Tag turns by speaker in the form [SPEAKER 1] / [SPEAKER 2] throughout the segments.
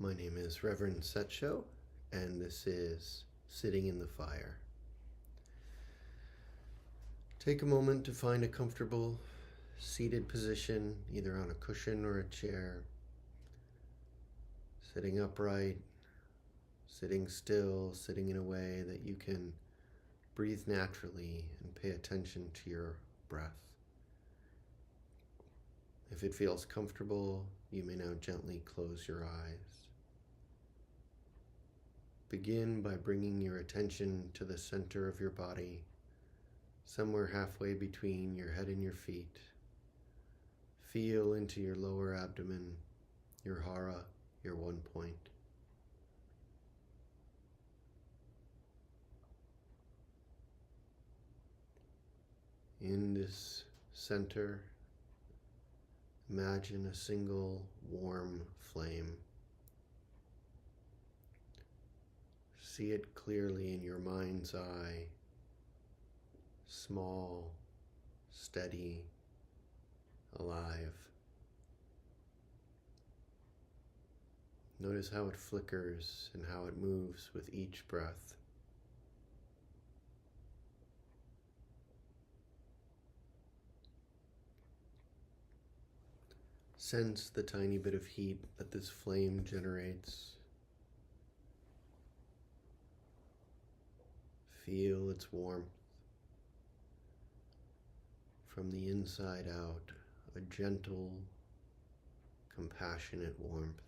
[SPEAKER 1] My name is Reverend Setsho, and this is Sitting in the Fire. Take a moment to find a comfortable seated position, either on a cushion or a chair. Sitting upright, sitting still, sitting in a way that you can breathe naturally and pay attention to your breath. If it feels comfortable, you may now gently close your eyes. Begin by bringing your attention to the center of your body, somewhere halfway between your head and your feet. Feel into your lower abdomen, your hara, your one point. In this center, imagine a single warm flame. See it clearly in your mind's eye, small, steady, alive. Notice how it flickers and how it moves with each breath. Sense the tiny bit of heat that this flame generates. Feel its warmth. From the inside out, a gentle, compassionate warmth.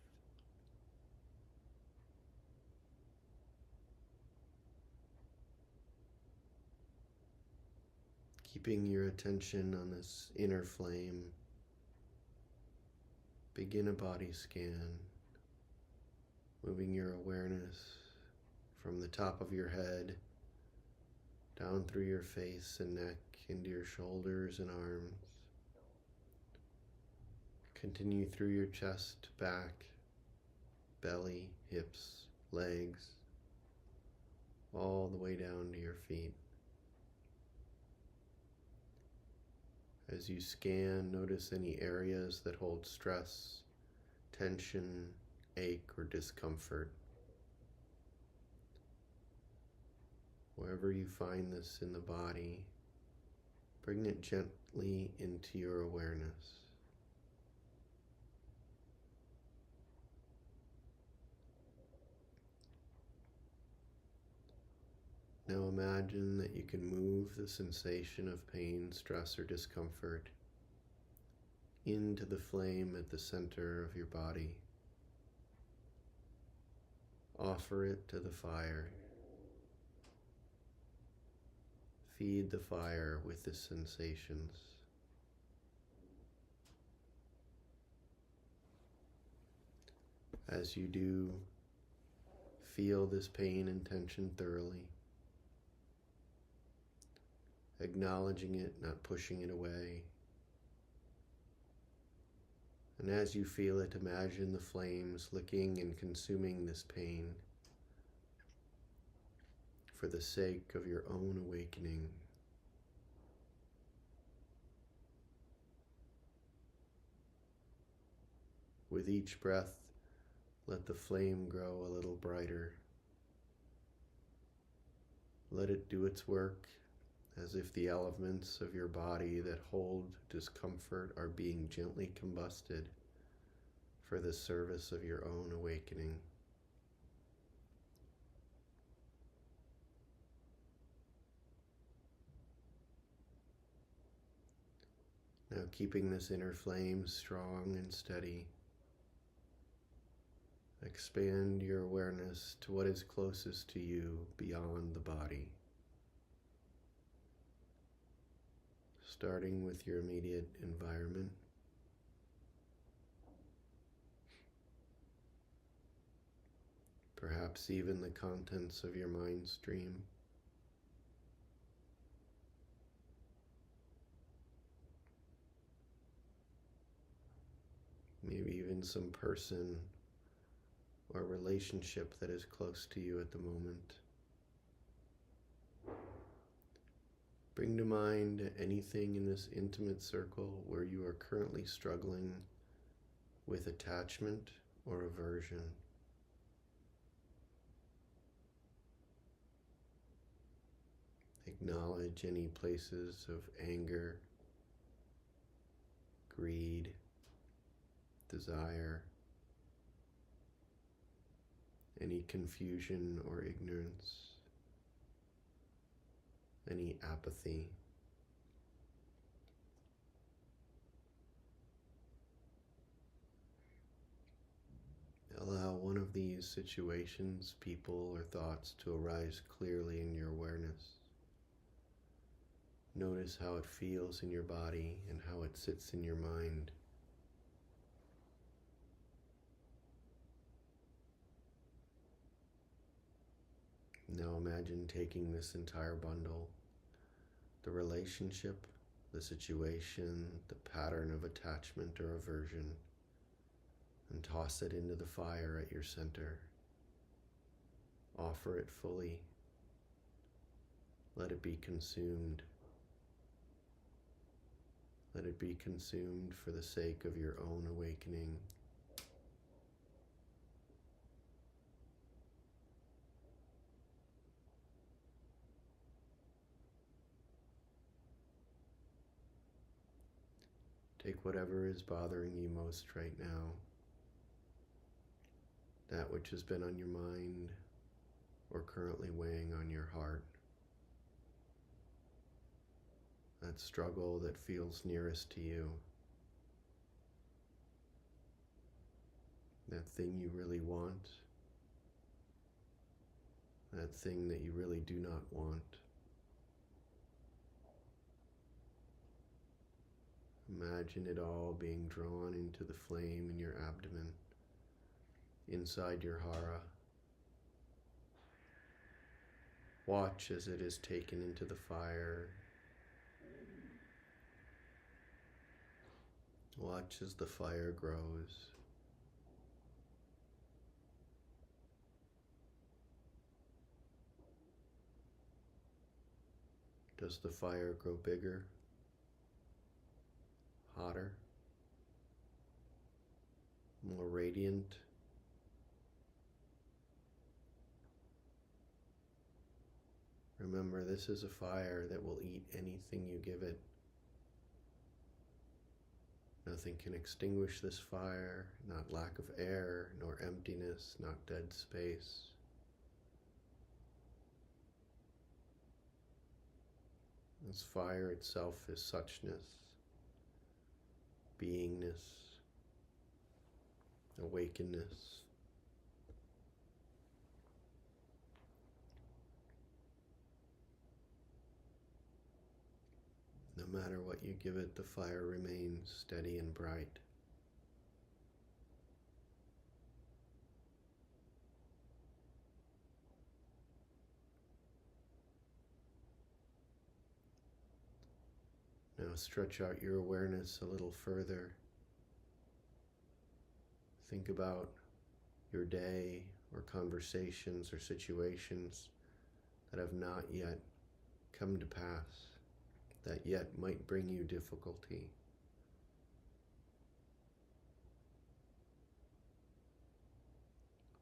[SPEAKER 1] Keeping your attention on this inner flame, begin a body scan, moving your awareness from the top of your head down through your face and neck into your shoulders and arms. Continue through your chest, back, belly, hips, legs, all the way down to your feet. As you scan, notice any areas that hold stress, tension, ache, or discomfort. Wherever you find this in the body, bring it gently into your awareness. Now imagine that you can move the sensation of pain, stress, or discomfort into the flame at the center of your body. Offer it to the fire. Feed the fire with the sensations. As you do, feel this pain and tension thoroughly, acknowledging it, not pushing it away. And as you feel it, imagine the flames licking and consuming this pain for the sake of your own awakening. With each breath, let the flame grow a little brighter. Let it do its work as if the elements of your body that hold discomfort are being gently combusted for the service of your own awakening. Now, keeping this inner flame strong and steady, expand your awareness to what is closest to you beyond the body. Starting with your immediate environment. Perhaps even the contents of your mind stream. Maybe even some person or relationship that is close to you at the moment. Bring to mind anything in this intimate circle where you are currently struggling with attachment or aversion. Acknowledge any places of anger, greed, desire, any confusion or ignorance, any apathy. Allow one of these situations, people, or thoughts to arise clearly in your awareness. Notice how it feels in your body and how it sits in your mind. Now imagine taking this entire bundle, the relationship, the situation, the pattern of attachment or aversion, and toss it into the fire at your center. Offer it fully. Let it be consumed. Let it be consumed for the sake of your own awakening. Take whatever is bothering you most right now, that which has been on your mind or currently weighing on your heart, that struggle that feels nearest to you, that thing you really want, that thing that you really do not want. Imagine it all being drawn into the flame in your abdomen, inside your hara. Watch as it is taken into the fire. Watch as the fire grows. Does the fire grow bigger, hotter, more radiant? Remember, this is a fire that will eat anything you give it. Nothing can extinguish this fire, not lack of air, nor emptiness, not dead space. This fire itself is suchness, beingness, awakenness. No matter what you give it, the fire remains steady and bright. Now stretch out your awareness a little further. Think about your day or conversations or situations that have not yet come to pass, that yet might bring you difficulty.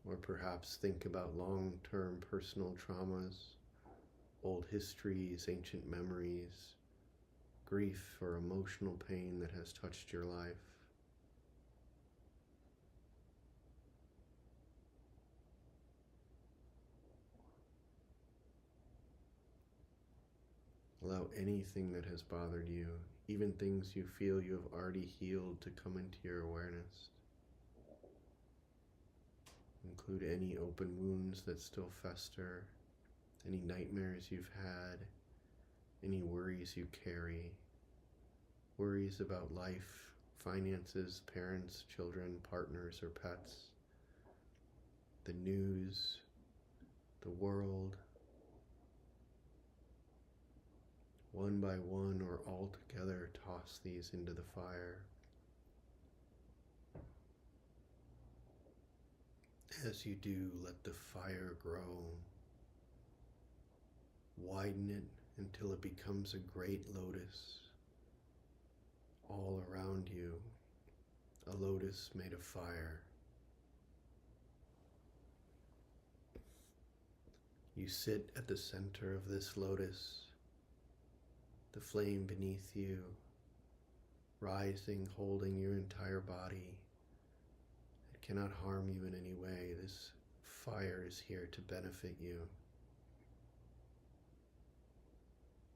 [SPEAKER 1] Or perhaps think about long-term personal traumas, old histories, ancient memories, grief or emotional pain that has touched your life. Allow anything that has bothered you, even things you feel you have already healed, to come into your awareness. Include any open wounds that still fester, any nightmares you've had, any worries you carry, worries about life, finances, parents, children, partners, or pets, the news, the world. One by one or all together, toss these into the fire. As you do, let the fire grow. Widen it until it becomes a great lotus. All around you, a lotus made of fire. You sit at the center of this lotus, The flame beneath you, rising, holding your entire body. It cannot harm you in any way. This fire is here to benefit you.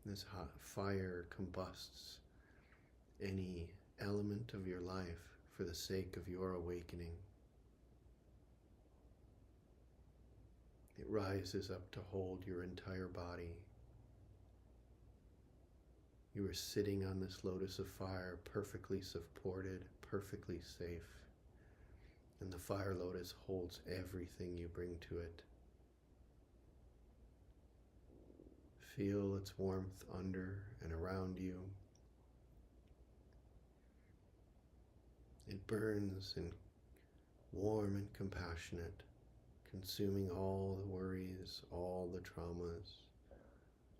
[SPEAKER 1] This hot fire combusts any element of your life for the sake of your awakening. It rises up to hold your entire body. You are sitting on this lotus of fire, perfectly supported, perfectly safe. And the fire lotus holds everything you bring to it. Feel its warmth under and around you. It burns and warm and compassionate, consuming all the worries, all the traumas,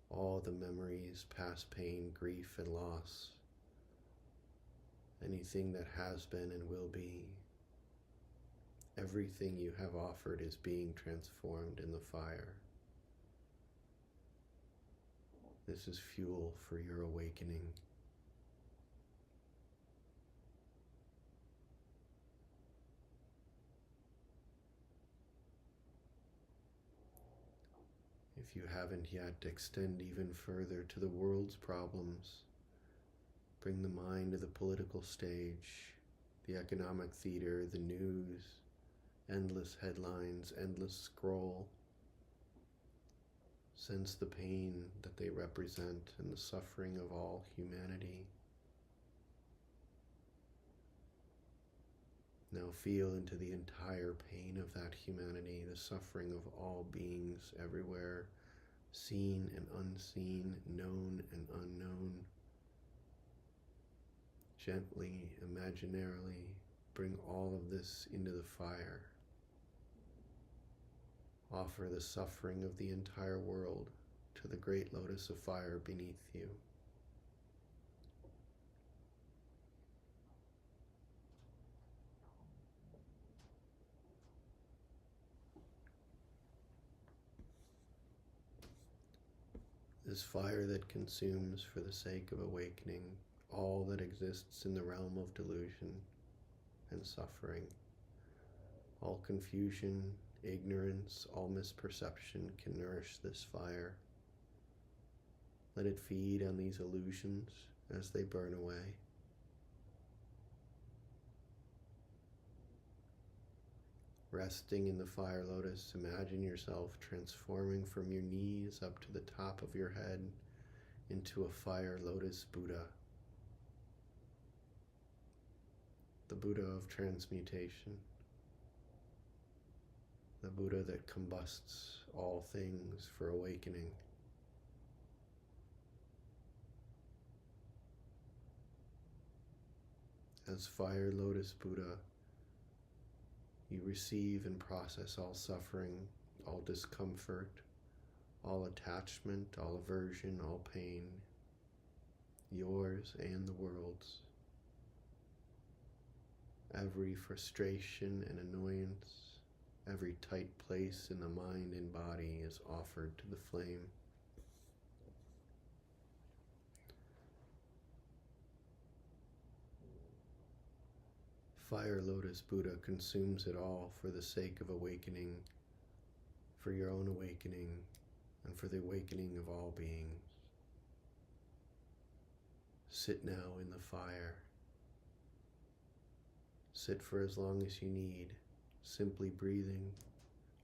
[SPEAKER 1] all the memories, past pain, grief, and loss, anything that has been and will be. Everything you have offered is being transformed in the fire. This is fuel for your awakening. If you haven't yet, extend even further to the world's problems. Bring the mind to the political stage, the economic theater, the news, endless headlines, endless scroll. Sense the pain that they represent and the suffering of all humanity. Now feel into the entire pain of that humanity, the suffering of all beings everywhere, seen and unseen, known and unknown. Gently, imaginarily, bring all of this into the fire. Offer the suffering of the entire world to the great lotus of fire beneath you. This fire that consumes for the sake of awakening all that exists in the realm of delusion and suffering, all confusion, ignorance, all misperception can nourish this fire. Let it feed on these illusions as they burn away. Resting in the fire lotus, imagine yourself transforming from your knees up to the top of your head into a fire lotus Buddha. The Buddha of transmutation. The Buddha that combusts all things for awakening. As fire lotus Buddha, you receive and process all suffering, all discomfort, all attachment, all aversion, all pain, yours and the world's. Every frustration and annoyance, every tight place in the mind and body is offered to the flame. Fire Lotus Buddha consumes it all for the sake of awakening, for your own awakening, and for the awakening of all beings. Sit now in the fire. Sit for as long as you need, simply breathing,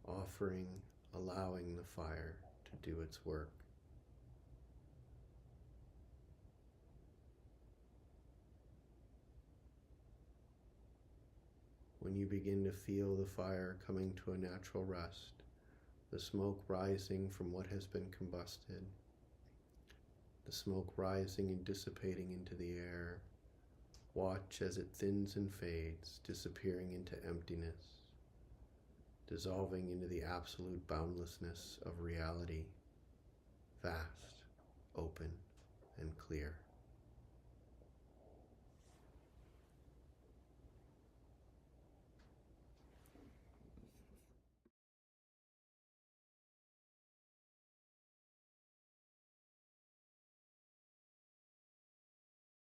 [SPEAKER 1] offering, allowing the fire to do its work. When you begin to feel the fire coming to a natural rest, the smoke rising from what has been combusted, the smoke rising and dissipating into the air, watch as it thins and fades, disappearing into emptiness, dissolving into the absolute boundlessness of reality, vast, open, and clear.